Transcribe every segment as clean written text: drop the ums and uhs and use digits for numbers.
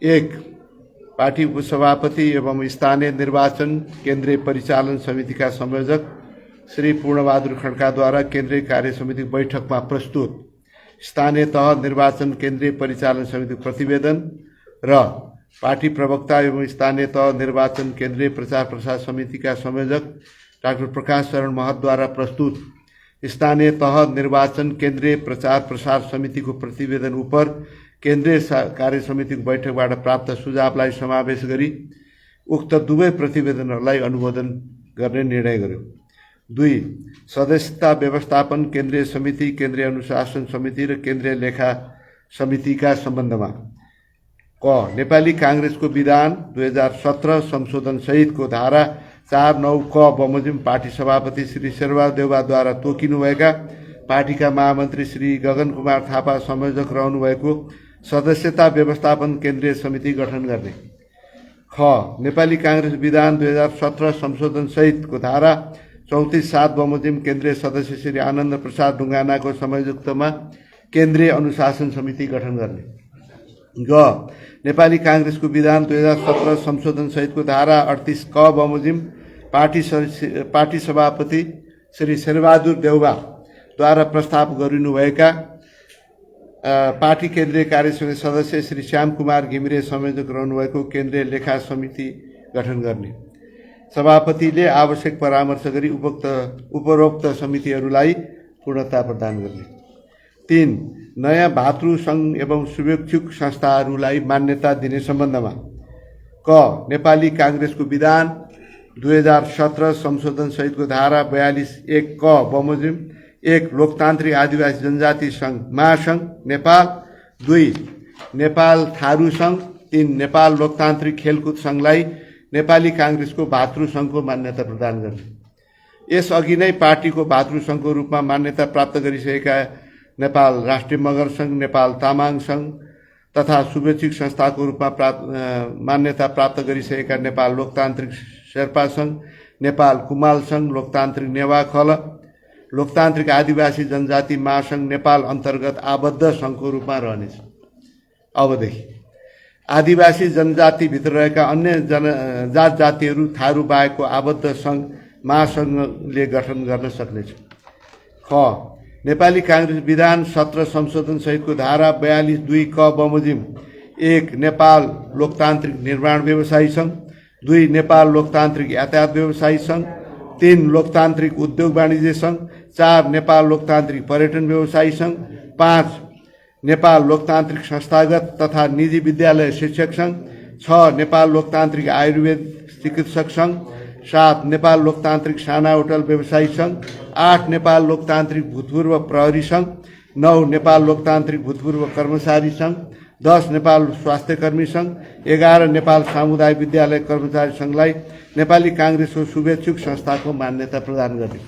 एक, पार्टी उपसभापति एवं स्थानीय निर्वाचन केन्द्रीय परिचालन समितिका संयोजक श्री पूर्णबहादुर खड्काद्वारा केन्द्रीय कार्य समिति बैठकमा प्रस्तुत स्थानीय तह निर्वाचन केन्द्रीय परिचालन समिति प्रतिवेदन र पार्टी प्रवक्ता एवं स्थानीय तह निर्वाचन केन्द्रीय प्रचार प्रसार समितिका संयोजक डाक्टर प्रकाश चरण महतद्वारा प्रस्तुत स्थानीय तह निर्वाचन केन्द्रीय प्रचार प्रसार समितिको प्रतिवेदन उपर केन्द्रीय कार्य समितिको बैठकबाट प्राप्त सुझावलाई समावेश गरी उक्त दुवै प्रतिवेदनहरूलाई अनुमोदन गर्ने निर्णय गर्यो। 2, सदस्यता व्यवस्थापन केन्द्रीय समिति, केन्द्रीय अनुशासन समिति र केन्द्रीय लेखा समितिका सम्बन्धमा क, नेपाली कांग्रेसको विधान 2017 संशोधन सहितको धारा 4(9) क बमोजिम पार्टी सभापति श्री शेरबहादुर देउवाद्वारा तोकिनुभएका पार्टीका महामन्त्री श्री गगन कुमार थापा संयोजक रहनुभएको सदस्यता व्यवस्थापन केन्द्रीय समिति गठन गर्ने। ख, नेपाली कांग्रेस विधान 2017 संशोधन सहितको धारा 34(7) बमोजिम केन्द्रीय सदस्य श्री आनन्द प्रसाद ढुङ्गानाको संयोजकत्वमा केन्द्रीय अनुशासन समिति गठन गर्ने। ग, नेपाली कांग्रेसको विधान 2017 संशोधन सहितको धारा 38 क बमोजिम पार्टी सभापति श्री शेरबहादुर देउवाद्वारा प्रस्ताव गरिनुभएका पार्टी केन्द्रीय कार्य समिति सदस्य श्री श्याम कुमार घिमिरे संयोजक रहनुभएको केन्द्रीय लेखा समिति गठन गर्ने। सभापतिले आवश्यक परामर्श गरी उपरोक्त समितिहरूलाई पूर्णता प्रदान गर्ने। 3, नयाँ भातृ सङ्घ एवं शुभेच्छुक संस्थाहरूलाई मान्यता दिने सम्बन्धमा क, नेपाली कांग्रेसको विधान 2017 संशोधन सहितको धारा 42(1) क बमोजिम 1, लोकतान्त्रिक आदिवासी जनजाति सङ्घ महासङ्घ नेपाल, 2, नेपाल थारू सङ्घ, 3, नेपाल लोकतान्त्रिक खेलकुद सङ्घलाई नेपाली कांग्रेसको भातृ सङ्घको मान्यता प्रदान गर्ने। यसअघि नै पार्टीको भातृ सङ्घको रूपमा मान्यता प्राप्त गरिसकेका नेपाल राष्ट्रिय मगर सङ्घ, नेपाल तामाङ सङ्घ तथा शुभेच्छुक संस्थाको रूपमा मान्यता प्राप्त गरिसकेका नेपाल लोकतान्त्रिक शेर्पा सङ्घ, नेपाल कुमाल सङ्घ, लोकतान्त्रिक नेवा खल, लोकतान्त्रिक आदिवासी जनजाति महासङ्घ नेपाल अन्तर्गत आबद्ध सङ्घको रूपमा रहनेछ। अबदेखि आदिवासी जनजातिभित्र रहेका अन्य जात जातिहरू थारू बाहेकको आबद्ध सङ्घ महासङ्घले गठन गर्न सक्नेछ। ख, नेपाली कांग्रेस विधान 17 संशोधन सहितको धारा 42(2) क बमोजिम 1, नेपाल लोकतान्त्रिक निर्माण व्यवसायी सङ्घ, 2, नेपाल लोकतान्त्रिक यातायात व्यवसायी सङ्घ, 3, लोकतान्त्रिक उद्योग वाणिज्य सङ्घ, 4, नेपाल लोकतान्त्रिक पर्यटन व्यवसायी सङ्घ, 5, नेपाल लोकतान्त्रिक संस्थागत तथा निजी विद्यालय शिक्षक सङ्घ, 6, नेपाल लोकतान्त्रिक आयुर्वेद चिकित्सक सङ्घ, 7, नेपाल लोकतान्त्रिक साना होटल व्यवसायी सङ्घ, 8, नेपाल लोकतान्त्रिक भूतपूर्व प्रहरी सङ्घ, 9, नेपाल लोकतान्त्रिक भूतपूर्व कर्मचारी सङ्घ, 10, नेपाल स्वास्थ्यकर्मी सङ्घ, 11, नेपाल सामुदायिक विद्यालय कर्मचारी सङ्घलाई नेपाली कांग्रेसको शुभेच्छुक संस्थाको मान्यता प्रदान गर्ने।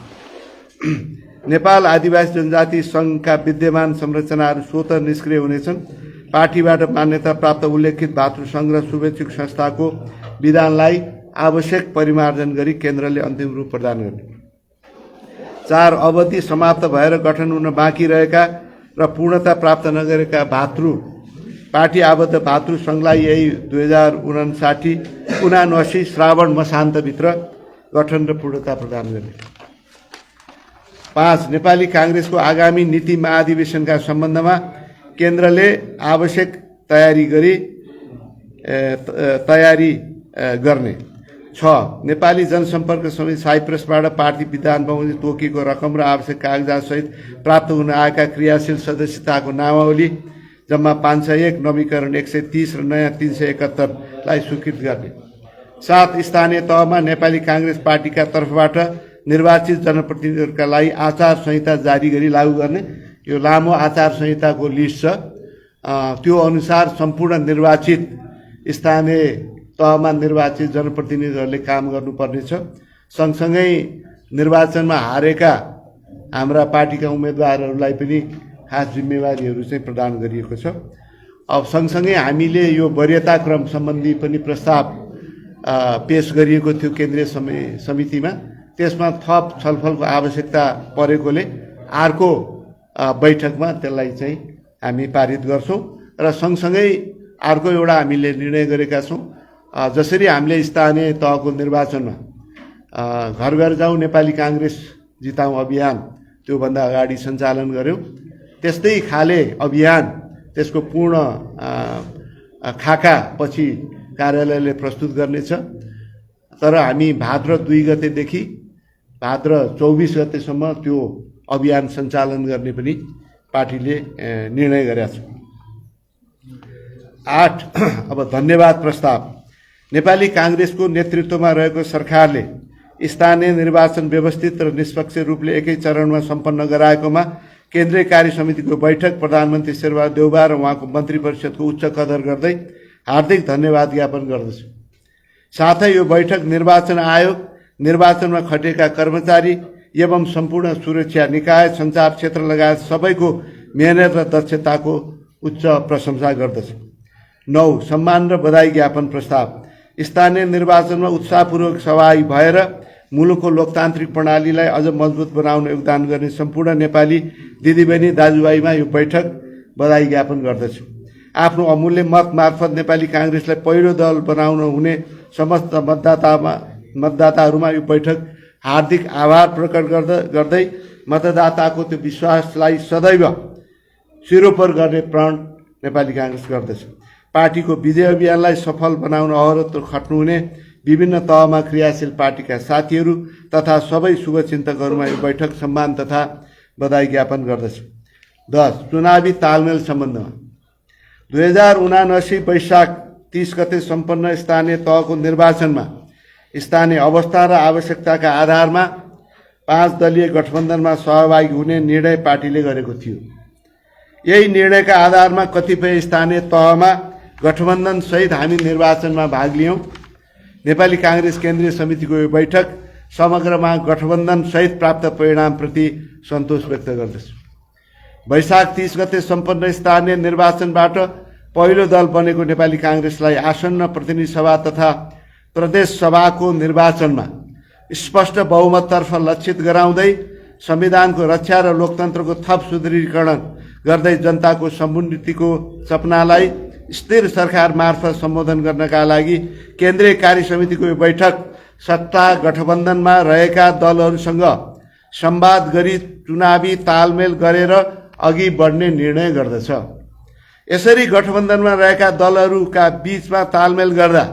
नेपाल आदिवासी जनजाति सङ्घका विद्यमान संरचनाहरू स्वतः निष्क्रिय हुनेछन्। पार्टीबाट मान्यता प्राप्त उल्लेखित भातृ सङ्घ र शुभेच्छुक संस्थाको विधानलाई आवश्यक परिमार्जन गरी केन्द्रले अन्तिम रूप प्रदान गर्ने। 4, अवधि समाप्त भएर गठन हुन बाँकी रहेका र पूर्णता प्राप्त नगरेका पार्टी आबद्ध भातृ सङ्घलाई यही 2079 श्रावण मसान्तभित्र गठन र पूर्णता प्रदान गर्ने। 5, नेपाली कांग्रेसको आगामी नीति महाधिवेशनका सम्बन्धमा केन्द्रले आवश्यक तयारी गर्ने। 6, नेपाली जनसम्पर्क समिति साइप्रसबाट पार्टी विधान भवन तोकिएको रकम र आवश्यक कागजात सहित प्राप्त हुन आएका क्रियाशील सदस्यताको नामावली जम्मा 501, नवीकरण 130 र नयाँ 371लाई स्वीकृत गर्ने। 7, स्थानीय तहमा नेपाली कांग्रेस पार्टीका तर्फबाट निर्वाचित जनप्रतिनिधिहरूका लागि आचार संहिता जारी गरी लागू गर्ने। यो लामो आचार संहिताको लिस्ट छ, त्यो अनुसार सम्पूर्ण निर्वाचित स्थानीय तहमा निर्वाचित जनप्रतिनिधिहरूले काम गर्नुपर्नेछ। सँगसँगै निर्वाचनमा हारेका हाम्रा पार्टीका उम्मेदवारहरूलाई पनि खास जिम्मेवारीहरू चाहिँ प्रदान गरिएको छ। अब सँगसँगै हामीले यो वरीयता क्रम सम्बन्धी पनि प्रस्ताव पेश गरिएको थियो केन्द्रीय समितिमा। त्यसमा थप छलफलको आवश्यकता परेकोले अर्को बैठकमा त्यसलाई चाहिँ हामी पारित गर्छौं र सँगसँगै अर्को एउटा हामीले निर्णय गरेका छौँ, जसरी हामीले स्थानीय तहको निर्वाचनमा घर घर जाउँ नेपाली काङ्ग्रेस जिताउँ अभियान त्योभन्दा अगाडि सञ्चालन गर्यौँ, त्यस्तै खाले अभियान त्यसको पूर्ण खाका पछि कार्यालयले प्रस्तुत गर्नेछ। तर हामी भाद्र 2 गतेदेखि भाद्र 24 गतेसम्म त्यो अभियान सञ्चालन गर्ने पनि पार्टीले निर्णय गरेका छ। 8 अब धन्यवाद प्रस्ताव। नेपाली काङ्ग्रेसको नेतृत्वमा रहेको सरकारले स्थानीय निर्वाचन व्यवस्थित र निष्पक्ष रूपले एकै चरणमा सम्पन्न गराएकोमा केन्द्रीय कार्य समितिको बैठक प्रधानमन्त्री शेरबहादुर देउबा र उहाँको मन्त्री परिषदको उच्च कदर गर्दै हार्दिक धन्यवाद ज्ञापन गर्दछु। साथै यो बैठक निर्वाचन आयोग, निर्वाचनमा खटेका कर्मचारी एवं सम्पूर्ण सुरक्षा निकाय, सञ्चार क्षेत्र लगायत सबैको मेहनत र दक्षताको उच्च प्रशंसा गर्दछु। 9 सम्मान र बधाई ज्ञापन प्रस्ताव। स्थानीय निर्वाचनमा उत्साहपूर्वक सहभागी भएर मुलुकको लोकतान्त्रिक प्रणालीलाई अझ मजबुत बनाउन योगदान गर्ने सम्पूर्ण नेपाली दिदीबहिनी दाजुभाइमा यो बैठक बधाई ज्ञापन गर्दछु। आफ्नो अमूल्य मत मार्फत नेपाली काङ्ग्रेसलाई पहिलो दल बनाउन हुने समस्त मतदाताहरूमा यो बैठक हार्दिक आभार प्रकट गर्दै मतदाताको त्यो विश्वासलाई सदैव सिरोपर गर्ने प्रण नेपाली काङ्ग्रेस गर्दछ। पार्टीको विजय अभियानलाई सफल बनाउन अहरत्व खट्नुहुने विभिन्न तहमा क्रियाशील पार्टीका साथीहरू तथा सबै शुभचिन्तकहरूमा यो बैठक सम्मान तथा बधाई ज्ञापन गर्दछु। 10 चुनावी तालमेल सम्बन्धमा 2079 वैशाख 30 गते सम्पन्न स्थानीय तहको निर्वाचनमा स्थानीय अवस्था र आवश्यकताका आधारमा 5 दलीय गठबन्धनमा सहभागी हुने निर्णय पार्टीले गरेको थियो। यही निर्णयका आधारमा कतिपय स्थानीय तहमा गठबन्धन सहित हामी निर्वाचनमा भाग लियौँ। नेपाली काङ्ग्रेस केन्द्रीय समितिको यो बैठक समग्रमा गठबन्धन सहित प्राप्त परिणामप्रति सन्तोष व्यक्त गर्दछु। वैशाख 30 गते सम्पन्न स्थानीय निर्वाचनबाट पहिलो दल बनेको नेपाली काङ्ग्रेसलाई आसन्न प्रतिनिधि सभा तथा प्रदेश सभाको निर्वाचनमा स्पष्ट बहुमततर्फ लक्षित गराउँदै संविधानको रक्षा र लोकतन्त्रको थप सुदृढीकरण गर्दै जनताको समुन्नतिको सपनालाई स्थिर सरकार मार्फत सम्बोधन गर्नका लागि केन्द्रीय कार्य समितिको यो बैठक सत्ता गठबन्धनमा रहेका दलहरूसँग संवाद गरी चुनावी तालमेल गरेर अघि बढ्ने निर्णय गर्दछ। यसरी गठबन्धनमा रहेका दलहरूका बीचमा तालमेल गर्दा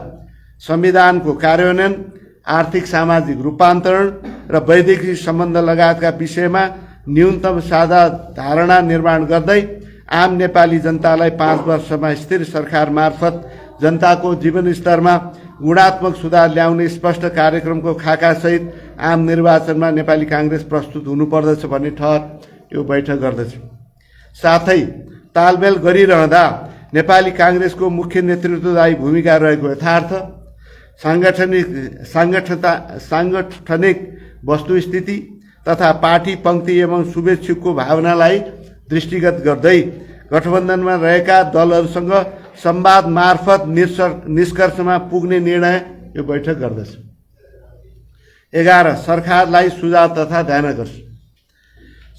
संविधानको कार्यान्वयन, आर्थिक सामाजिक रूपान्तरण र वैदेशिक सम्बन्ध लगायतका विषयमा न्यूनतम साझा धारणा निर्माण गर्दै आम नेपाली जनतालाई 5 वर्षमा स्थिर सरकार मार्फत जनताको जीवनस्तरमा गुणात्मक सुधार ल्याउने स्पष्ट कार्यक्रमको खाकासहित आम निर्वाचनमा नेपाली काङ्ग्रेस प्रस्तुत हुनुपर्दछ भन्ने ठहर यो बैठक गर्दछ। साथै तालमेल गरिरहँदा नेपाली काङ्ग्रेसको मुख्य नेतृत्वदायी भूमिका रहेको यथार्थ, साङ्गठनिक वस्तुस्थिति तथा पार्टी पङ्क्ति एवं शुभेच्छुकको भावनालाई दृष्टिगत गर्दै गठबन्धनमा रहेका दलहरूसँग संवाद मार्फत निष्कर्षमा पुग्ने निर्णय यो बैठक गर्दछ। 11 सरकारलाई सुझाव तथा ध्यानाकर्षण।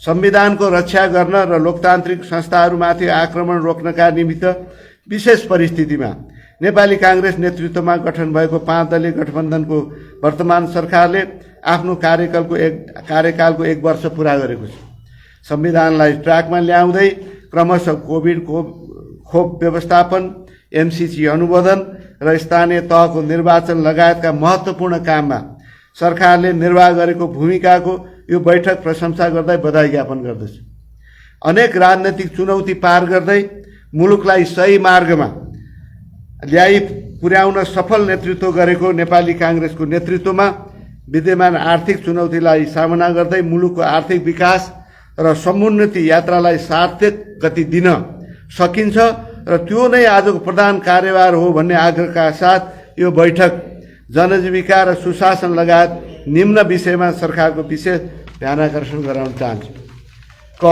संविधानको रक्षा गर्न र लोकतान्त्रिक संस्थाहरूमाथि आक्रमण रोक्नका निमित्त विशेष परिस्थितिमा नेपाली काङ्ग्रेस नेतृत्वमा गठन भएको 5 दलीय गठबन्धनको वर्तमान सरकारले आफ्नो कार्यकालको 1 वर्ष पूरा गरेको छ। संविधानलाई ट्र्याकमा ल्याउँदै क्रमशः कोभिड खोप व्यवस्थापन, एमसीसी अनुमोदन र स्थानीय तहको निर्वाचन लगायतका महत्त्वपूर्ण काममा सरकारले निर्वाह गरेको भूमिकाको यो बैठक प्रशंसा गर्दै बधाई ज्ञापन गर्दछ। अनेक राजनैतिक चुनौती पार गर्दै मुलुकलाई सही मार्गमा ल्याइ पुर्याउन सफल नेतृत्व गरेको नेपाली काङ्ग्रेसको नेतृत्वमा विद्यमान आर्थिक चुनौतीलाई सामना गर्दै मुलुकको आर्थिक विकास र समुन्नति यात्रालाई सार्थक गति दिन सकिन्छ र त्यो नै आजको प्रधान कार्यभार हो भन्ने आग्रहका साथ यो बैठक जनजीविका र सुशासन लगायत निम्न विषयमा सरकारको विशेष ध्यानाकर्षण गराउन चाहन्छु। क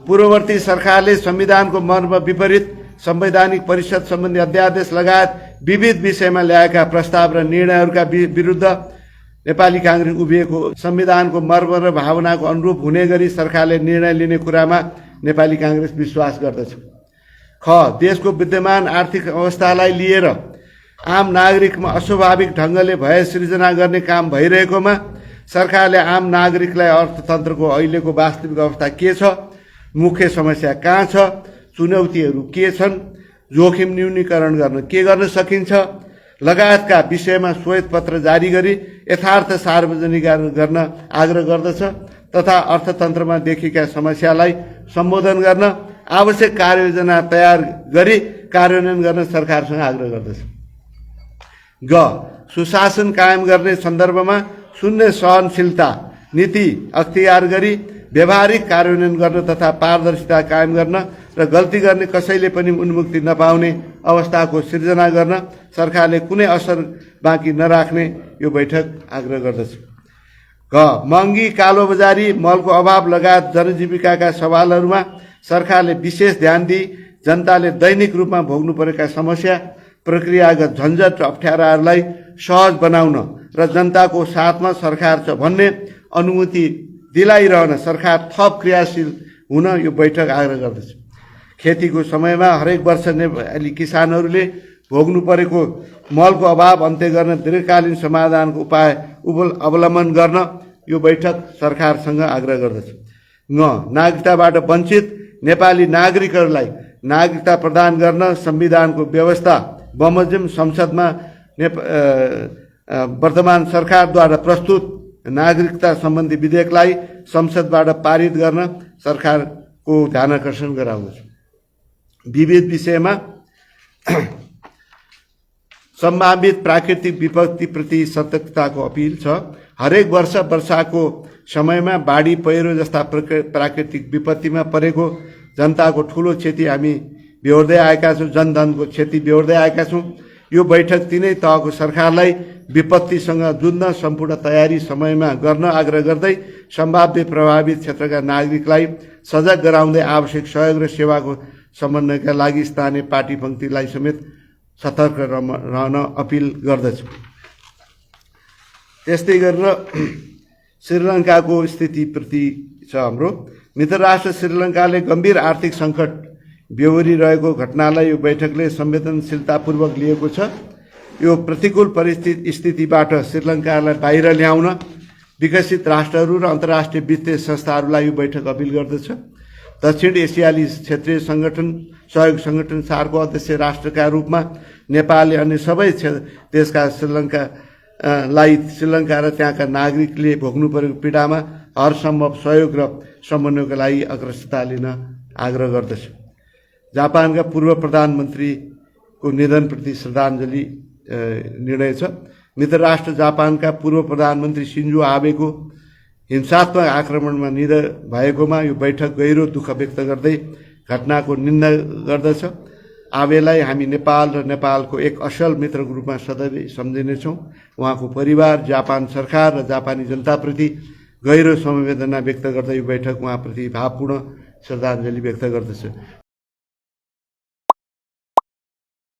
पूर्ववर्ती सरकारले संविधानको मर्म विपरीत संवैधानिक परिषद सम्बन्धी अध्यादेश लगायत विविध विषयमा ल्याएका प्रस्ताव र निर्णयहरूका विरुद्ध नेपाली काङ्ग्रेस उभिएको संविधानको मर्म र भावनाको अनुरूप हुने गरी सरकारले निर्णय लिने कुरामा नेपाली काङ्ग्रेस विश्वास गर्दछ। ख देशको विद्यमान आर्थिक अवस्थालाई लिएर आम नागरिकमा अस्वाभाविक ढङ्गले भय सृजना गर्ने काम भइरहेकोमा सरकारले आम नागरिकलाई अर्थतन्त्रको अहिलेको वास्तविक अवस्था के छ, मुख्य समस्या कहाँ छ, चुनौतीहरू के छन्, जोखिम न्यूनीकरण गर्न के गर्न सकिन्छ लगायतका विषयमा श्वेतपत्र जारी गरी यथार्थ सार्वजनिक गर्न आग्रह गर्दछ तथा अर्थतन्त्रमा देखिएका समस्यालाई सम्बोधन गर्न आवश्यक कार्ययोजना तयार गरी कार्यान्वयन गर्न सरकारसँग आग्रह गर्दछ। ग सुशासन कायम गर्ने सन्दर्भमा शून्य सहनशीलता नीति अख्तियार गरी व्यावहारिक कार्यान्वयन गर्न तथा पारदर्शिता कायम गर्न र गल्ती गर्ने कसैले पनि उन्मुक्ति नपाउने अवस्थाको सिर्जना गर्न सरकारले कुनै असर बाँकी नराख्ने यो बैठक आग्रह गर्दछ। घ महँगी, कालोबजारी, मलको अभाव लगायत जनजीविकाका सवालहरूमा सरकारले विशेष ध्यान दिई जनताले दैनिक रूपमा भोग्नु परेका समस्या, प्रक्रियागत झन्झट र अप्ठ्याराहरूलाई सहज बनाउन र जनताको साथमा सरकार छ भन्ने अनुभूति दिलाइरहन सरकार थप क्रियाशील हुन यो बैठक आग्रह गर्दछ। खेतीको समयमा हरेक वर्ष नेपाली किसानहरूले भोग्नु परेको मलको अभाव अन्त्य गर्न दीर्घकालीन समाधानको उपाय अवलम्बन गर्न यो बैठक सरकारसँग आग्रह गर्दछ। ङ नागरिकताबाट वञ्चित नेपाली नागरिकहरूलाई नागरिकता प्रदान गर्न संविधानको व्यवस्था बमोजिम संसदमा वर्तमान सरकारद्वारा प्रस्तुत नागरिकता सम्बन्धी विधेयकलाई संसदबाट पारित गर्न सरकारको ध्यानाकर्षण गराउँदछ। विविध विषयमा सम्भावित प्राकृतिक विपत्तिप्रति सतर्कताको अपिल छ। हरेक वर्ष वर्षाको समयमा बाढी, पहिरो जस्ता प्राकृतिक विपत्तिमा परेको जनताको ठुलो क्षति हामी बेहोर्दै आएका छौँ, जनधनको क्षति बेहोर्दै आएका छौँ। यो बैठक तिनै तहको सरकारलाई विपत्तिसँग जुझ्न सम्पूर्ण तयारी समयमा गर्न आग्रह गर्दै सम्भाव्य प्रभावित क्षेत्रका नागरिकलाई सजग गराउँदै आवश्यक सहयोग र सेवाको समन्वयका लागि स्थानीय पार्टी पङ्क्तिलाई समेत सतर्क रहन अपिल गर्दछ। त्यस्तै गरेर श्रीलङ्काको स्थितिप्रति छ हाम्रो। मित्र राष्ट्र श्रीलङ्काले गम्भीर आर्थिक सङ्कट बेहोरिरहेको घटनालाई यो बैठकले संवेदनशीलतापूर्वक लिएको छ। यो प्रतिकूल स्थितिबाट श्रीलङ्कालाई बाहिर ल्याउन विकसित राष्ट्रहरू र अन्तर्राष्ट्रिय वित्तीय संस्थाहरूलाई यो बैठक अपिल गर्दछ। दक्षिण एसियाली क्षेत्रीय सङ्गठन सहयोग सङ्गठन सार्कको अध्यक्ष राष्ट्रका रूपमा नेपालले अन्य सबै देशका श्रीलङ्का र त्यहाँका नागरिकले भोग्नु परेको पीडामा हर सम्भव सहयोग र समन्वयका लागि अग्रसरता लिन आग्रह गर्दछ। जापानका पूर्व प्रधानमन्त्रीको निधनप्रति श्रद्धाञ्जली निर्णय छ। मित्र राष्ट्र जापानका पूर्व प्रधानमन्त्री सिन्जो आबेको हिंसात्मक आक्रमणमा निधन भएकोमा यो बैठक गहिरो दुःख व्यक्त गर्दै घटनाको निन्दा गर्दछ। आबेलाई हामी नेपाल र नेपालको एक असल मित्रको रूपमा सदैव सम्झिनेछौँ। उहाँको परिवार, जापान सरकार र जापानी जनताप्रति गहिरो संवेदना व्यक्त गर्दै यो बैठक उहाँप्रति भावपूर्ण श्रद्धाञ्जली व्यक्त गर्दछ।